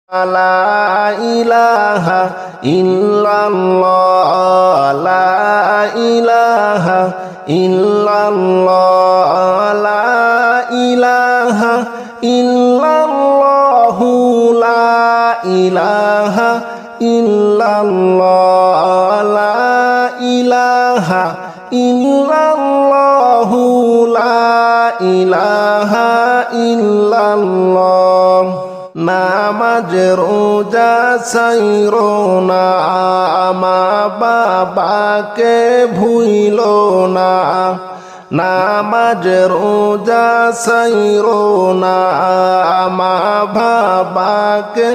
لا إله إلا الله لا إله إلا الله لا إله إلا الله لا إله إلا الله لا إله إلا الله لا إله إلا الله নামাজ রোজা ছাইরো না মা বাবাকে ভুইলো না নামাজ রোজা ছাইরো না মা বাবাকে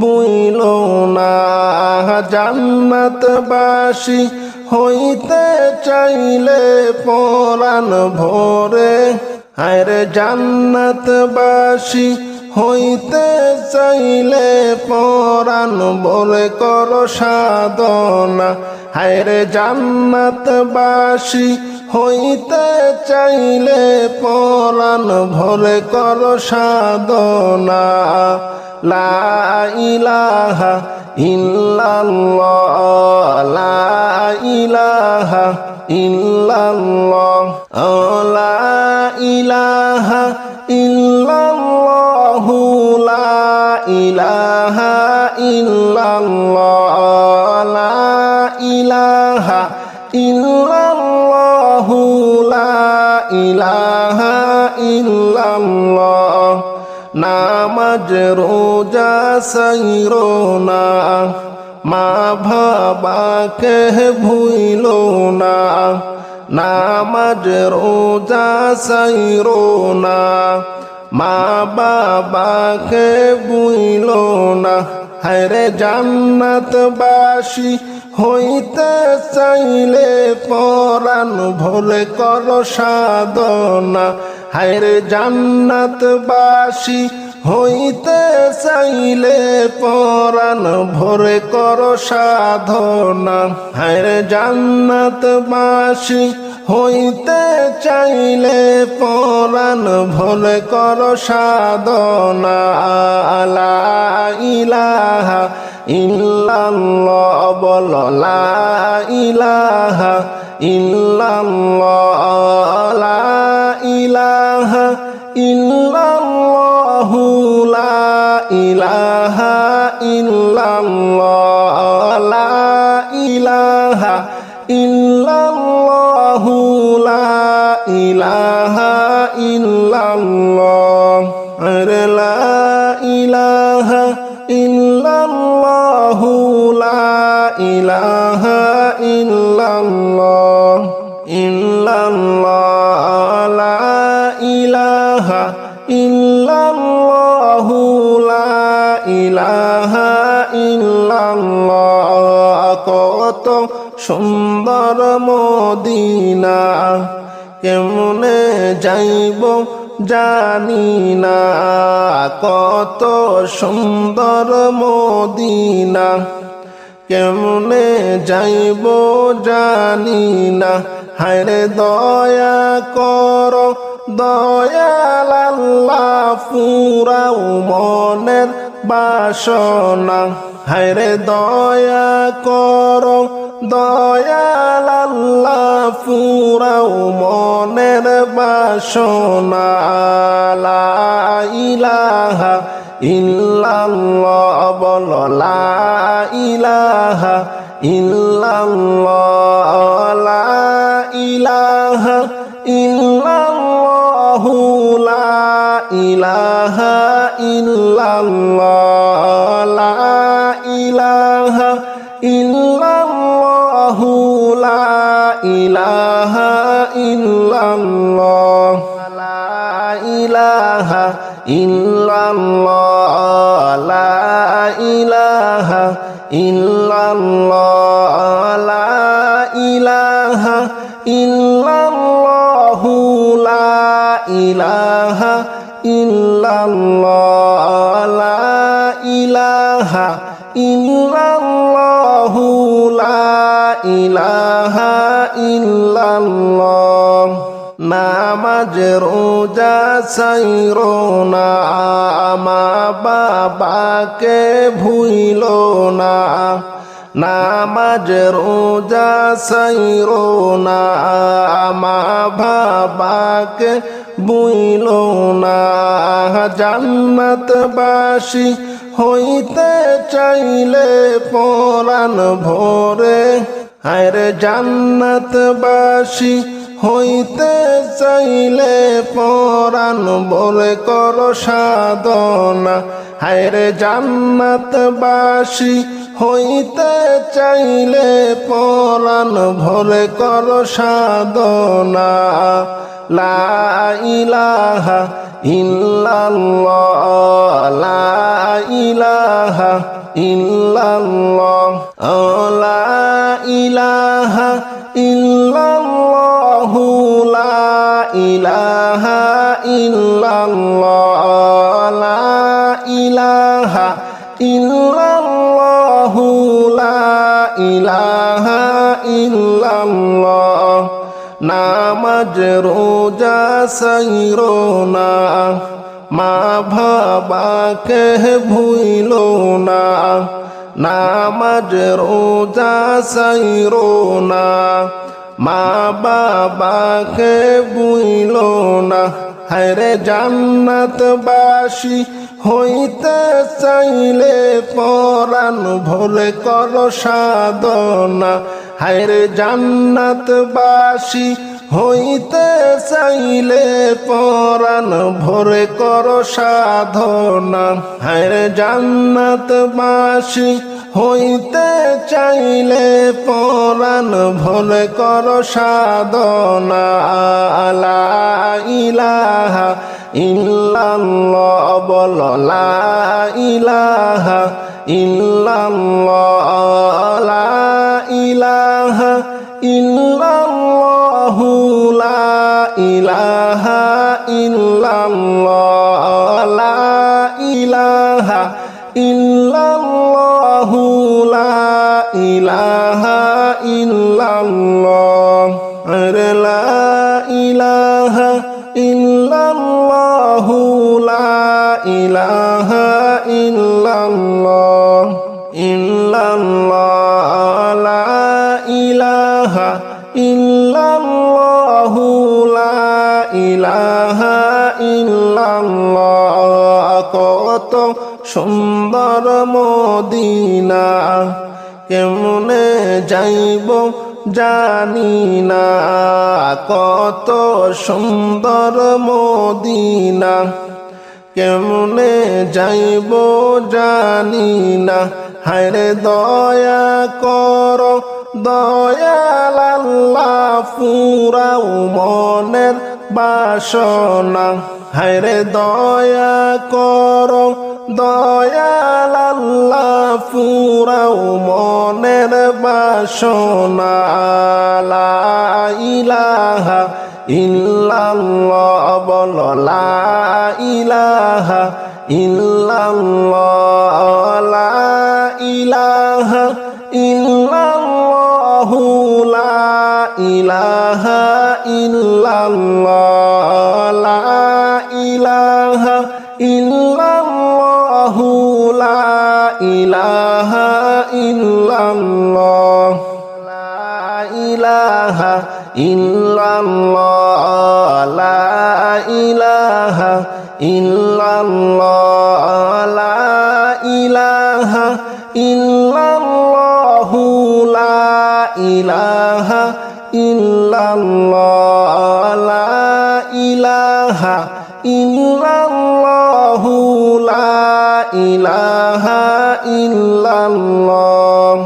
ভুইলো না জান্নাতবাসী হইতে চাইলে পরাণ ভরে আরে জান্নাতবাসী হইতে চাইলে পরাণ বলে কর সাধনা হায়রে জান্নাতবাসী হইতে চাইলে পরাণ ভরে কর সাধনা লা ইলাহা ইল্লাল্লাহ লা ইলাহা ইল্লাল্লাহ লা ইলাহা ইল্লাল্লাহ লা ইলাহা ইল্লাল্লাহ লা ইলাহা ইল্লাল্লাহ লা ইলাহা ইল্লাল্লাহ নামাজ রোজা ছাইরো না মা বাবাকে ভুইলো না নামাজ রোজা ছাইরো না মা বাবাকে ভুইলো না হায়রে জান্নাতবাসী হইতে চাইলে পরাণ ভরে কর সাধনা হায়রে জান্নাতবাসী হইতে চাইলে পরাণ ভরে কর সাধনা হায়রে জান্নাতবাসী হইতে চাইলে পরাণ ভরে কর সাধনা লা ইলাহা ইল্লাল্লাহ বল লা ইলাহা ইল্লাল্লাহ লা ইলাহা ইল্লাল্লাহ লা ইলাহা ইল্লাল্লাহ লা ইলাহা ইল্লাল্লাহ লা ইলাহা ইল্লাল্লাহ আরে লা ইলাহা ইল্লাল্লাহ লা ইলাহা ইল্লাল্লাহ ইল্লাল্লাহ লা ইলাহা ইল্লাল্লাহ লা ইলাহা ইল্লাল্লাহ কত সুন্দর মদিনা কেমনে যাইব জানি না কত সুন্দর মদিনা কেমনে যাইব জানি না হায়রে দয়া কর দয়াল আল্লাহ পুরাও মনের বাসনা হায়রে দয়া কর দয়াল আল্লাহ পুরাও মনের বাসনা লা ইলাহা ইল্লাল্লাহ বল লা ইলাহা ইল্লাল্লাহ লা ইলাহা ইল্লাল্লাহ লা ইলাহা ইল্লাল্লাহ লা ইলাহা ইল্লাল্লাহ লা ইলাহা ইল্লাল্লাহ লা ইলাহা ইল্লাল্লাহ লা ইলাহা ইল্লাল্লাহ লা ইলাহা ইল্লাল্লাহ লা ইলাহা ইল্লাল্লাহ লা ইলাহা ইল্লাল্লাহ লা ইলাহা ইল্লাল্লাহ নামাজ রোজা ছাইরো না মা বাবাকে ভুইলো না নামাজ রোজা ছাইরো না মা বাবাকে ভুইলো না জান্নাতবাসী হইতে চাইলে পরাণ ভরে হায়রে জান্নাতবাসী হইতে চাইলে পরাণ ভরে কর সাধনা হায়রে জান্নাতবাসী হইতে চাইলে পরাণ ভরে কর সাধনা লা ইলাহা ইল্লাল্লাহ লা ইলাহা ইল্লাল্লাহ লা ইলাহা ইল্লাল্লাহ লা ইলাহা ইল্লাল্লাহ লা ইলাহা ইল্লাল্লাহ লা ইলাহা ইল্লাল্লাহ নামাজ রোজা ছাইরো না মা বাবাকে ভুইলো না নামাজ রোজা ছাইরো না মা বাবাকে ভুইলো না হায়রে জান্নাতবাসী হইতে চাইলে পরাণ ভরে কর সাধনা হায়রে জান্নাতবাসী হইতে চাইলে পরাণ ভরে কর সাধনা হায়রে জান্নাতবাসী হইতে চাইলে পরাণ ভরে কর সাধনা লা ইলাহা ইল্লাল্লাহ বল লা ইলাহা ইল্লাল্লাহ লা ইলাহা ইল্লাল্লাহ লা ইলাহা ইল্লাল্লাহ লা ইলাহা ইল্লাল্লাহ লা ইলাহা ইল্লাল্লাহ লা ইলাহা ইল্লাল্লাহ লা ইলাহা ইল্লাল্লাহ ইল্লাল্লাহ লা ইলাহা ইল্লাল্লাহ লা ইলাহা ইল্লাল্লাহ কত সুন্দর মদিনা কেমনে যাইব জানি না কত সুন্দর মদিনা কেমনে যাইব জানি না হায়রে দয়া কর দয়াল আল্লাহ পুরাও মনের বাসনা হায়রে দয়া কর দয়াল আল্লাহ পুরাও মনের বাসনা লা ইলাহা ইল্লাল্লাহ বল লা ইলাহা ইল্লাল্লাহ লা ইলাহা ইল্লাল্লাহ লা ইলাহা ইল্লাল্লাহ লা ইলাহা ইল্লাল্লাহ লা ইলাহা ইল্লাল্লাহ লা ইলাহা ইল্লাল্লাহ লা ইলাহা ইল্লাল্লাহ লা ইলাহা ইল্লাল্লাহ লা ইলাহা ইল্লাল্লাহ লা ইলাহা ইল্লাল্লাহ লা ইলাহা ইল্লাল্লাহ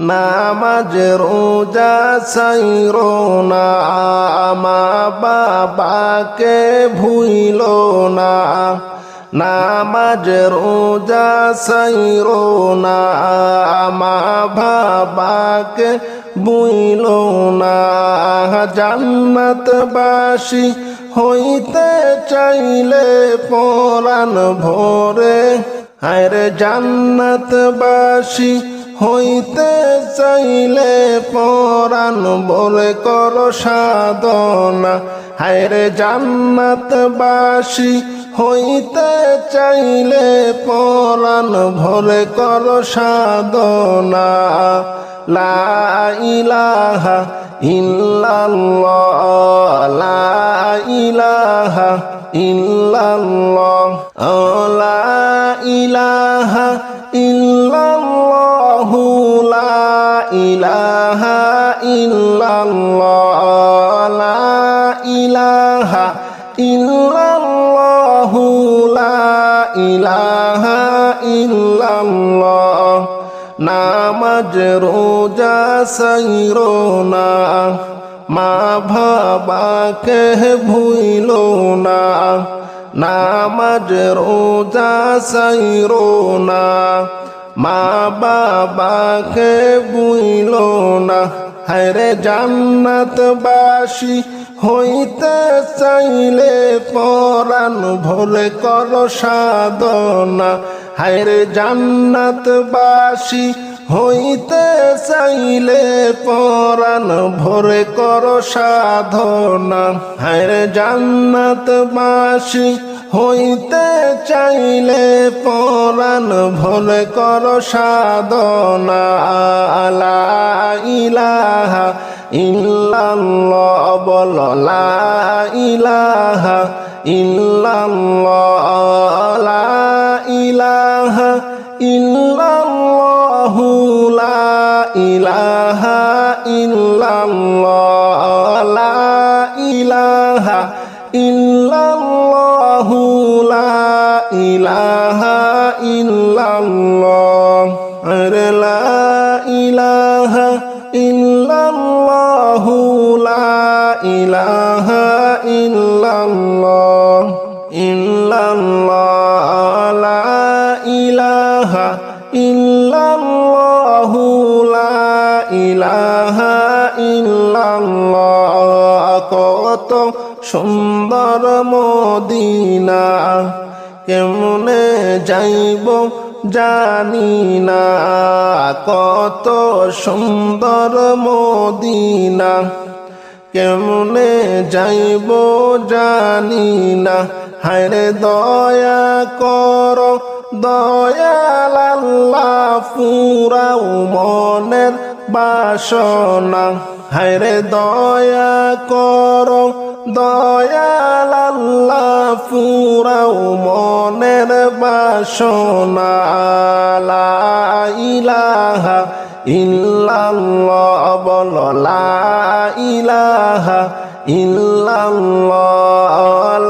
নামাজ রোজা ছাইরো না মা বাবাকে ভুইলো না নামাজ রোজা ছাইরো না মা বাবাকে ভুইলো না জান্নাতবাসী হইতে চাইলে পরাণ ভরে হায়রে জান্নাতবাসী হইতে চাইলে পরাণ বলে কর সাধনা হায়রে জান্নাতবাসী হইতে চাইলে পরাণ ভরে কর সাধনা লা ইলাহা ইল্লাল্লাহ লা ইলাহা ইল্লাল্লাহ লা ইলাহা ইল্লাল্লাহ লা ইলাহা ইল্লাল্লাহ লা ইলাহা ইল্লাল্লাহ লা ইলাহা ইল্লাল্লাহ নামাজ রোজা সাইরো না মা বাবাকে ভুইলো না নামাজ রোজা সাইরো না মা বাবাকে ভুইলো না হায়রে জান্নাতবাসী হইতে চাইলে পরাণ ভরে কর সাধনা হায়রে জান্নাতবাসী হইতে চাইলে পরাণ ভরে কর সাধনা হায়রে জান্নাতবাসী হইতে চাইলে পরাণ ভরে কর সাধনা লা ইলাহা ইল্লাল্লাহ বল লা ইলাহা ইল্লাল্লাহ লা ইলাহা ইল্লাল্লাহ লা ইলাহা ইল্লাল্লাহ লা ইলাহা ইল্লাল্লাহ লা ইলাহা ইল্লাল্লাহ লা ইলাহা ইল্লাল্লাহ লা ইলাহা ইল্লাল্লাহ ইল্লাল্লাহ লা ইলাহা ইল্লাল্লাহ লা ইলাহা ইল্লাল্লাহ কত সুন্দর মদিনা কেমনে যাইব জানি না কত সুন্দর মদিনা কেমনে যাইব জানি না হায়রে দয়া কর দয়াল আল্লাহ পুরাও মনের বাসনা হায়রে দয়া কর দয়াল আল্লাহ পুরাও মনের বাসনা লা ইলাহা ইল্লাল্লাহ বল লা ইলাহা ইল্লাল্লাহ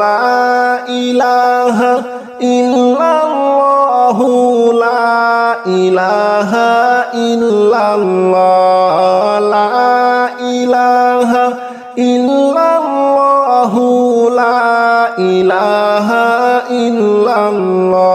লা ইলাহা ইল্লাল্লাহ লা ইলাহা ইল্লাল্লাহ লা ইলাহা ইল্লাল্লাহ লা ইলাহা ইল্লাল্লাহ